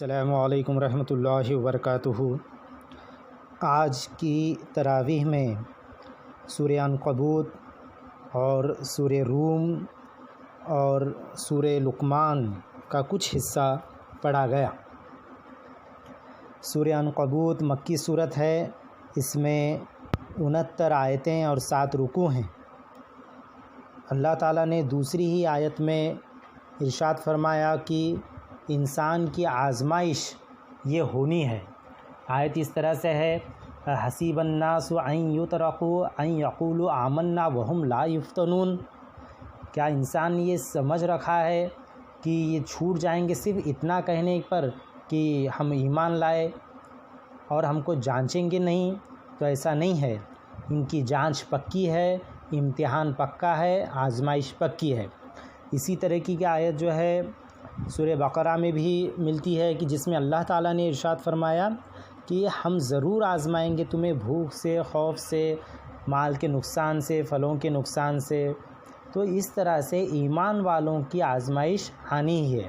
السلام علیکم ورحمۃ اللہ وبرکاتہ۔ آج کی تراویح میں سورہ عنکبوت اور سورہ روم اور سورہ لقمان کا کچھ حصہ پڑھا گیا۔ سورہ عنکبوت مکی صورت ہے، اس میں 69 آیتیں اور 7 رکوع ہیں۔ اللہ تعالیٰ نے دوسری ہی آیت میں ارشاد فرمایا کہ انسان کی آزمائش یہ ہونی ہے۔ آیت اس طرح سے ہے، حسیب الناس ان یترکوا ان یقولوا آمنا وہم لا یفتنون۔ کیا انسان یہ سمجھ رکھا ہے کہ یہ چھوٹ جائیں گے صرف اتنا کہنے پر کہ ہم ایمان لائے اور ہم کو جانچیں گے نہیں؟ تو ایسا نہیں ہے، ان کی جانچ پکی ہے، امتحان پکا ہے، آزمائش پکی ہے۔ اسی طریقے کی آیت جو ہے سورہ بقرہ میں بھی ملتی ہے کہ جس میں اللہ تعالیٰ نے ارشاد فرمایا کہ ہم ضرور آزمائیں گے تمہیں بھوک سے، خوف سے، مال کے نقصان سے، پھلوں کے نقصان سے۔ تو اس طرح سے ایمان والوں کی آزمائش آنی ہی ہے،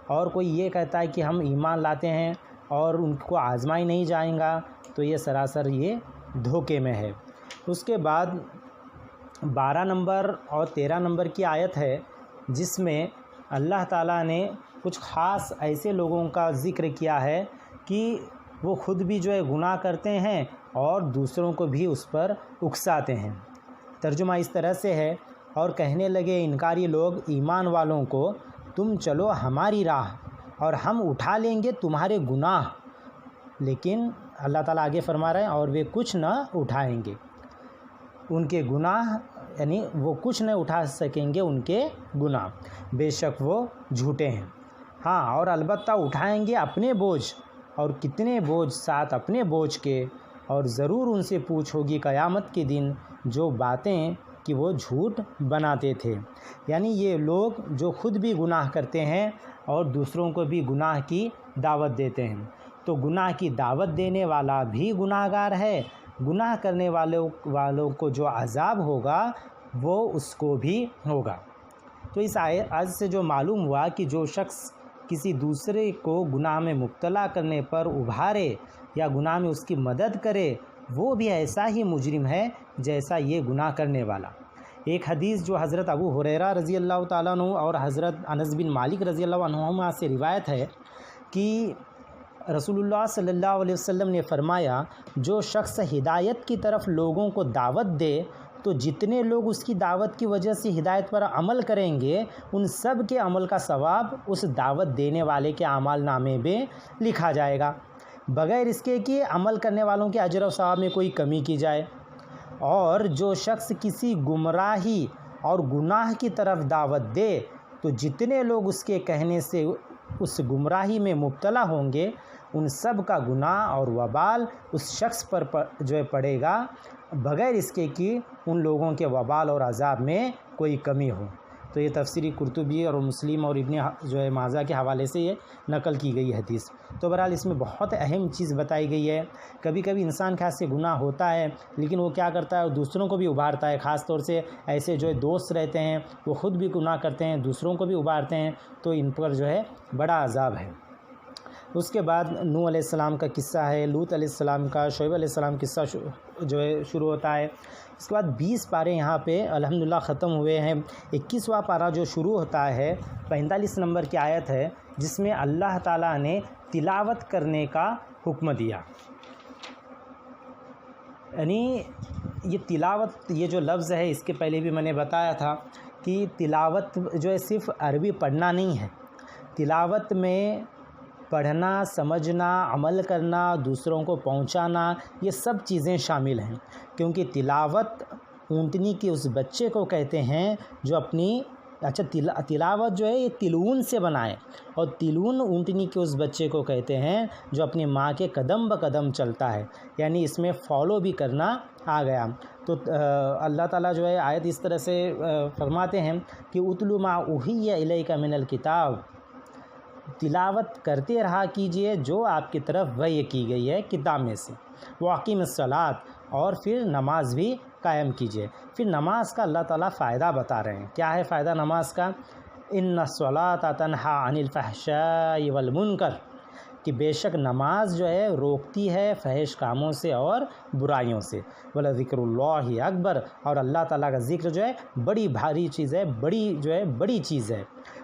اور کوئی یہ کہتا ہے کہ ہم ایمان لاتے ہیں اور ان کو آزمائی نہیں جائیں گا تو یہ سراسر یہ دھوکے میں ہے۔ اس کے بعد 12 نمبر اور 13 نمبر کی آیت ہے جس میں اللہ تعالیٰ نے کچھ خاص ایسے لوگوں کا ذکر کیا ہے کہ وہ خود بھی جو ہے گناہ کرتے ہیں اور دوسروں کو بھی اس پر اکساتے ہیں۔ ترجمہ اس طرح سے ہے، اور کہنے لگے انکاری لوگ ایمان والوں کو، تم چلو ہماری راہ اور ہم اٹھا لیں گے تمہارے گناہ، لیکن اللہ تعالیٰ آگے فرما رہے ہیں اور وہ کچھ نہ اٹھائیں گے ان کے گناہ، یعنی وہ کچھ نہ اٹھا سکیں گے ان کے گناہ، بے شک وہ جھوٹے ہیں۔ ہاں، اور البتہ اٹھائیں گے اپنے بوجھ، اور کتنے بوجھ ساتھ اپنے بوجھ کے، اور ضرور ان سے پوچھ ہوگی قیامت کے دن جو باتیں کہ وہ جھوٹ بناتے تھے۔ یعنی یہ لوگ جو خود بھی گناہ کرتے ہیں اور دوسروں کو بھی گناہ کی دعوت دیتے ہیں، تو گناہ کی دعوت دینے والا بھی گناہ گار ہے، گناہ کرنے والوں کو جو عذاب ہوگا وہ اس کو بھی ہوگا۔ تو اس آیت سے جو معلوم ہوا کہ جو شخص کسی دوسرے کو گناہ میں مبتلا کرنے پر ابھارے یا گناہ میں اس کی مدد کرے، وہ بھی ایسا ہی مجرم ہے جیسا یہ گناہ کرنے والا۔ ایک حدیث جو حضرت ابو ہریرہ رضی اللہ تعالیٰ عنہ اور حضرت انس بن مالک رضی اللہ عنہما سے روایت ہے کہ رسول اللہ صلی اللہ علیہ وسلم نے فرمایا، جو شخص ہدایت کی طرف لوگوں کو دعوت دے تو جتنے لوگ اس کی دعوت کی وجہ سے ہدایت پر عمل کریں گے، ان سب کے عمل کا ثواب اس دعوت دینے والے کے اعمال نامے میں لکھا جائے گا، بغیر اس کے کہ عمل کرنے والوں کے اجر و ثواب میں کوئی کمی کی جائے۔ اور جو شخص کسی گمراہی اور گناہ کی طرف دعوت دے تو جتنے لوگ اس کے کہنے سے اس گمراہی میں مبتلا ہوں گے، ان سب کا گناہ اور وبال اس شخص پر جو ہے پڑے گا، بغیر اس کے کہ ان لوگوں کے وبال اور عذاب میں کوئی کمی ہو۔ تو یہ تفسیری قرطبی اور مسلم اور ابن جو ہے ماجہ کے حوالے سے یہ نقل کی گئی حدیث۔ تو بہرحال اس میں بہت اہم چیز بتائی گئی ہے۔ کبھی کبھی انسان کے ہاتھ سے گناہ ہوتا ہے، لیکن وہ کیا کرتا ہے، دوسروں کو بھی ابھارتا ہے، خاص طور سے ایسے جو دوست رہتے ہیں وہ خود بھی گناہ کرتے ہیں، دوسروں کو بھی ابھارتے ہیں، تو ان پر جو ہے بڑا عذاب ہے۔ اس کے بعد نوح علیہ السلام کا قصہ ہے، لوط علیہ السلام کا، شعیب علیہ السلام قصہ جو ہے شروع ہوتا ہے۔ اس کے بعد 20 پارے یہاں پہ الحمدللہ ختم ہوئے ہیں۔ 21واں پارہ جو شروع ہوتا ہے 45 نمبر کی آیت ہے جس میں اللہ تعالیٰ نے تلاوت کرنے کا حکم دیا۔ یعنی یہ تلاوت، یہ جو لفظ ہے اس کے پہلے بھی میں نے بتایا تھا کہ تلاوت جو ہے صرف عربی پڑھنا نہیں ہے، تلاوت میں پڑھنا، سمجھنا، عمل کرنا، دوسروں کو پہنچانا، یہ سب چیزیں شامل ہیں، کیونکہ تلاوت اونٹنی کے اس بچے کو کہتے ہیں جو اپنی تلاوت جو ہے یہ تلون سے بنائے، اور تلون اونٹنی کے اس بچے کو کہتے ہیں جو اپنی ماں کے قدم بقدم چلتا ہے، یعنی اس میں فالو بھی کرنا آ گیا۔ تو اللہ تعالیٰ جو ہے آیت اس طرح سے فرماتے ہیں کہ اتلو ما اوحی الیک من الکتاب، تلاوت کرتے رہا کیجئے جو آپ کی طرف وحی کی گئی ہے کتاب میں سے، واقیم الصلاۃ، اور پھر نماز بھی قائم کیجئے۔ پھر نماز کا اللہ تعالیٰ فائدہ بتا رہے ہیں، کیا ہے فائدہ نماز کا؟ ان الصلاۃ تنہی عن الفحشاء والمنکر، کہ بے شک نماز جو ہے روکتی ہے فحش کاموں سے اور برائیوں سے، وَلَذِكْرُ اللَّهِ اکبر، اور اللہ تعالیٰ کا ذکر جو ہے بڑی بھاری چیز ہے، بڑی چیز ہے،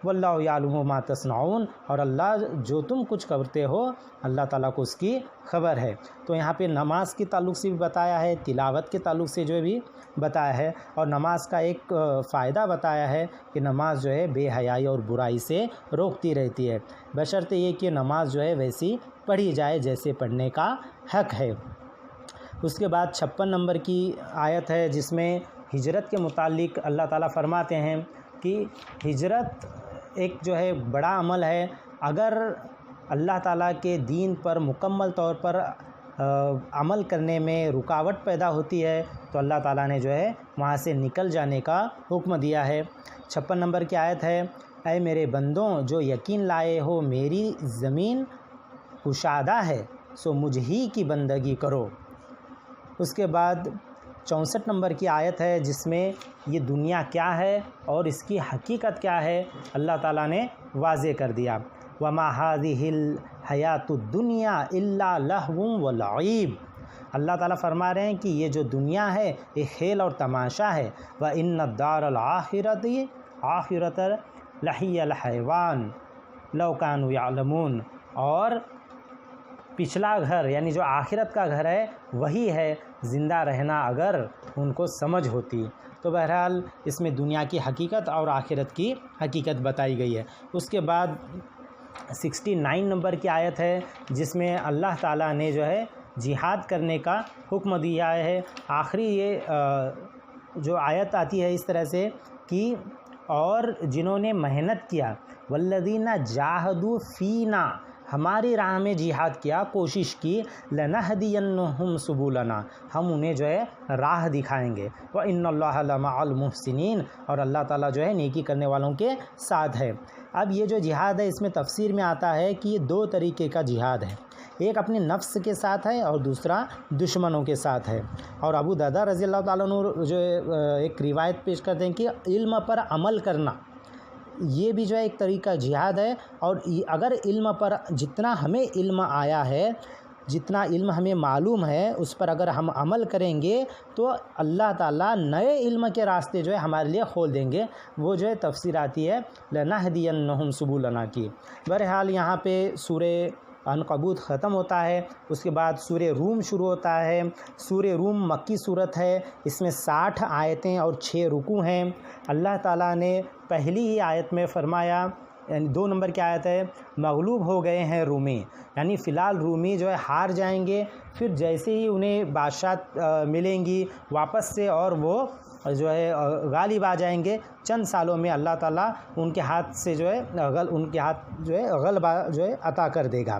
وَاللَّهُ يَعْلَمُ مَا تَصْنَعُونَ، اور اللہ جو تم کچھ کرتے ہو اللہ تعالیٰ کو اس کی خبر ہے۔ تو یہاں پہ نماز کے تعلق سے بھی بتایا ہے، تلاوت کے تعلق سے جو بھی بتایا ہے، اور نماز کا ایک فائدہ بتایا ہے کہ نماز جو ہے بے حیائی اور برائی سے روکتی رہتی ہے، بشرطے یہ کہ نماز جو ہے ویسی پڑھی جائے جیسے پڑھنے کا حق ہے۔ اس کے بعد 56 نمبر کی آیت ہے جس میں ہجرت کے متعلق اللہ تعالیٰ فرماتے ہیں کہ ہجرت ایک جو ہے بڑا عمل ہے، اگر اللہ تعالیٰ کے دین پر مکمل طور پر عمل کرنے میں رکاوٹ پیدا ہوتی ہے تو اللہ تعالیٰ نے جو ہے وہاں سے نکل جانے کا حکم دیا ہے۔ 56 نمبر کی آیت ہے، اے میرے بندوں جو یقین لائے ہو میری زمین کشادہ ہے سو مجھ ہی کی بندگی کرو۔ اس کے بعد 64 نمبر کی آیت ہے جس میں یہ دنیا کیا ہے اور اس کی حقیقت کیا ہے اللہ تعالیٰ نے واضح کر دیا، وَمَا هَذِهِ الْحَيَاةُ الدُّنْيَا إِلَّا لَهْوٌ وَلَعِيبٌ، اللہ تعالیٰ فرما رہے ہیں کہ یہ جو دنیا ہے یہ کھیل اور تماشا ہے، وَإِنَّ الدَّارَ الْآخِرَةَ لَهِيَ الْحَيَوَانُ لَوْ كَانُوا يَعْلَمُونَ، اور پچھلا گھر یعنی جو آخرت کا گھر ہے وہی ہے زندہ رہنا اگر ان کو سمجھ ہوتی۔ تو بہرحال اس میں دنیا کی حقیقت اور آخرت کی حقیقت بتائی گئی ہے۔ اس کے بعد 69 نمبر کی آیت ہے جس میں اللہ تعالیٰ نے جو ہے جہاد کرنے کا حکم دیا ہے۔ آخری یہ جو آیت آتی ہے اس طرح سے کہ اور جنہوں نے محنت کیا، والذین جاہدوا فینا، ہماری راہ میں جہاد کیا، کوشش کی، لنہدینہم سبلنا، ہم انہیں جو ہے راہ دکھائیں گے، وَإِنَّ اللَّهَ لَمَعَ الْمُحْسِنِينَ، اور اللہ تعالیٰ جو ہے نیکی کرنے والوں کے ساتھ ہے۔ اب یہ جو جہاد ہے اس میں تفسیر میں آتا ہے کہ یہ دو طریقے کا جہاد ہے، ایک اپنے نفس کے ساتھ ہے اور دوسرا دشمنوں کے ساتھ ہے۔ اور ابو درداء رضی اللہ تعالیٰ عنہ جو ایک روایت پیش کرتے ہیں کہ علم پر عمل کرنا یہ بھی جو ہے ایک طریقہ جہاد ہے، اور اگر علم پر جتنا ہمیں علم آیا ہے، جتنا علم ہمیں معلوم ہے اس پر اگر ہم عمل کریں گے تو اللہ تعالیٰ نئے علم کے راستے جو ہے ہمارے لیے کھول دیں گے، وہ جو ہے تفسیر آتی ہے لَنَهْدِيَنَّهُمْ سُبُلَنَا کی۔ بہرحال یہاں پہ سورہ عنکبوت ختم ہوتا ہے، اس کے بعد سورہ روم شروع ہوتا ہے۔ سورہ روم مکی صورت ہے، اس میں 60 آیتیں اور 6 رکوع ہیں۔ اللہ تعالیٰ نے پہلی ہی آیت میں فرمایا، یعنی 2 نمبر کی آیت ہے، مغلوب ہو گئے ہیں رومی، یعنی فی الحال رومی جو ہے ہار جائیں گے، پھر جیسے ہی انہیں بادشاہ ملیں گی واپس سے اور وہ جو ہے غالب آ جائیں گے، چند سالوں میں اللہ تعالیٰ ان کے ہاتھ سے جو ہے غلبہ جو ہے عطا کر دے گا۔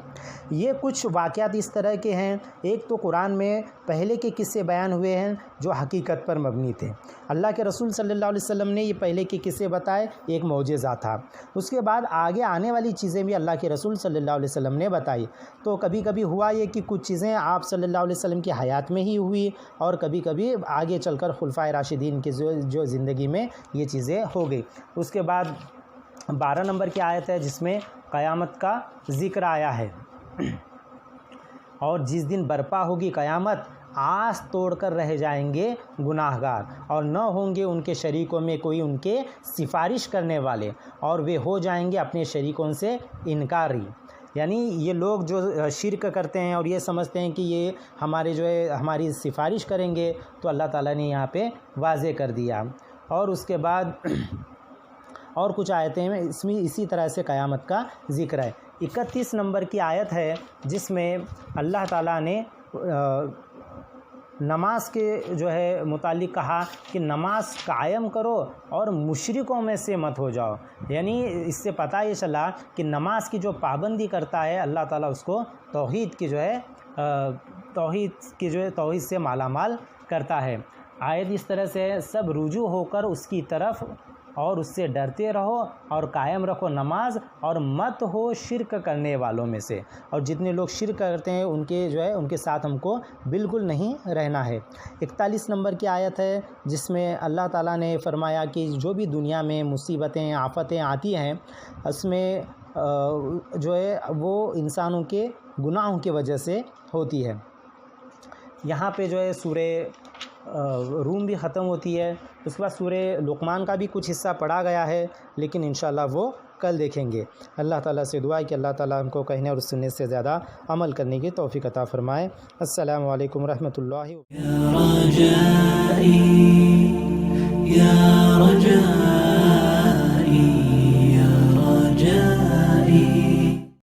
یہ کچھ واقعات اس طرح کے ہیں، ایک تو قرآن میں پہلے کے قصے بیان ہوئے ہیں جو حقیقت پر مبنی تھے، اللہ کے رسول صلی اللہ علیہ وسلم نے یہ پہلے کے قصے بتائے، ایک معجزہ تھا۔ اس کے بعد آگے آنے والی چیزیں بھی اللہ کے رسول صلی اللہ علیہ وسلم نے بتائی۔ تو کبھی کبھی ہوا یہ کہ کچھ چیزیں آپ صلی اللہ علیہ وسلم کی حیات میں ہی ہوئی، اور کبھی کبھی آگے چل کر خلفائے راشدین کی جو زندگی میں یہ چیزیں ہو گئی۔ اس کے بعد 12 نمبر کی آیت ہے جس میں قیامت کا ذکر آیا ہے، اور جس دن برپا ہوگی قیامت آس توڑ کر رہ جائیں گے گناہ گار، اور نہ ہوں گے ان کے شریکوں میں کوئی ان کے سفارش کرنے والے، اور وہ ہو جائیں گے اپنے شریکوں سے انکاری، یعنی یہ لوگ جو شرک کرتے ہیں اور یہ سمجھتے ہیں کہ یہ ہمارے جو ہے ہماری سفارش کریں گے، تو اللہ تعالیٰ نے یہاں پہ واضح کر دیا۔ اور اس کے بعد اور کچھ آیتیں میں اس میں اسی طرح سے قیامت کا ذکر ہے۔ 31 نمبر کی آیت ہے جس میں اللہ تعالیٰ نے نماز کے جو ہے متعلق کہا کہ نماز قائم کرو اور مشرکوں میں سے مت ہو جاؤ، یعنی اس سے پتہ یہ چلا کہ نماز کی جو پابندی کرتا ہے اللہ تعالیٰ اس کو توحید سے مالا مال کرتا ہے۔ آیت اس طرح سے سب رجوع ہو کر اس کی طرف اور اس سے ڈرتے رہو اور قائم رکھو نماز، اور مت ہو شرک کرنے والوں میں سے، اور جتنے لوگ شرک کرتے ہیں ان کے ساتھ ہم کو بالکل نہیں رہنا ہے۔ 41 نمبر کی آیت ہے جس میں اللہ تعالیٰ نے فرمایا کہ جو بھی دنیا میں مصیبتیں آفتیں آتی ہیں اس میں جو ہے وہ انسانوں کے گناہوں کی وجہ سے ہوتی ہے۔ یہاں پہ جو ہے سورہ روم بھی ختم ہوتی ہے، اس کے بعد سورہ لقمان کا بھی کچھ حصہ پڑھا گیا ہے، لیکن انشاءاللہ وہ کل دیکھیں گے۔ اللہ تعالیٰ سے دعا ہے کہ اللہ تعالیٰ ہم کو کہنے اور سننے سے زیادہ عمل کرنے کی توفیق عطا فرمائے۔ السلام علیکم ورحمۃ اللہ وبرکاتہ۔ يا رجائي